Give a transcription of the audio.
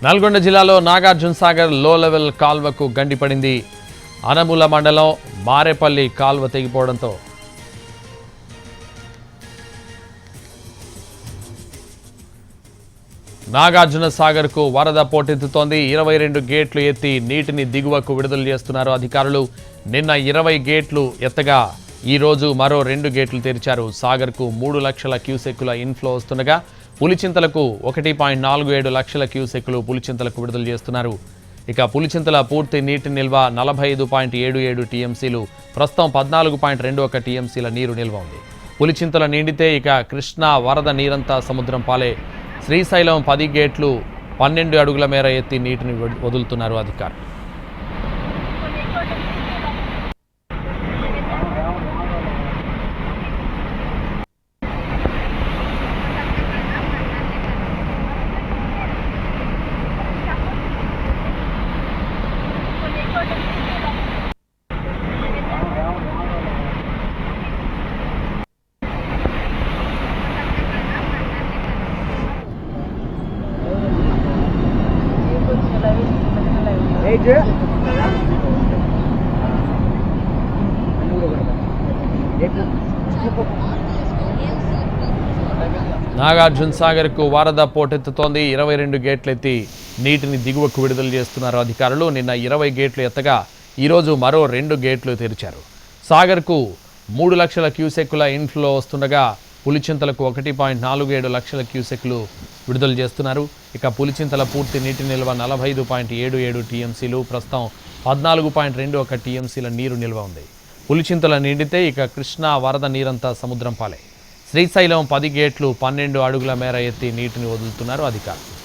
నల్గొండ జిల్లాలో నాగార్జున సాగర్ లో లెవెల్ కాల్వకు గండిపడింది. అనముల మండలం మారేపల్లి కాల్వ తెగిపోవడంతో నాగార్జున సాగర్కు వరద పోటెత్తుతోంది. 22 గేట్లు ఎత్తి నీటిని దిగువకు విడుదల చేస్తున్నారు అధికారులు. నిన్న 20 గేట్లు ఎత్తగా ఈరోజు మరో 2 గేట్లు తెరిచారు. సాగర్కు 3 లక్షల క్యూసెక్కుల ఇన్ఫ్లో వస్తుండగా పులిచింతలకు 1.47 లక్షల క్యూసెక్కులు పులిచింతలకు విడుదల చేస్తున్నారు. ఇక పులిచింతల పూర్తి నీటి నిల్వ 45.77 టీఎంసీలు, ప్రస్తుతం 14.21 టీఎంసీల నీరు నిల్వ ఉంది. పులిచింతల నిండితే ఇక కృష్ణా వరద నీరంతా సముద్రం పాలే. శ్రీశైలం 10 గేట్లు 12 అడుగుల మేర ఎత్తి నీటిని వదులుతున్నారు అధికారులు. నాగార్జున సాగర్కు వరద పోటెత్తుతోంది. 22 గేట్లెత్తి నీటిని దిగువకు విడుదల చేస్తున్నారు అధికారులు. నిన్న 20 గేట్లు ఎత్తగా ఈరోజు మరో 2 గేట్లు తెరిచారు. సాగర్కు 3 లక్షల క్యూసెక్కుల ఇన్ఫ్లో వస్తుండగా పులిచింతలకు 1.47 లక్షల క్యూసెక్లు విడుదల చేస్తున్నారు. ఇక పులిచింతల పూర్తి నీటి నిల్వ 45.77 టీఎంసీలు, ప్రస్తుతం 14.21 టీఎంసీల నీరు నిల్వ ఉంది. పులిచింతల నిండితే ఇక కృష్ణా వరద నీరంతా సముద్రం పాలే. శ్రీశైలం 10 గేట్లు 12 అడుగుల మేర ఎత్తి నీటిని వదులుతున్నారు అధికారులు.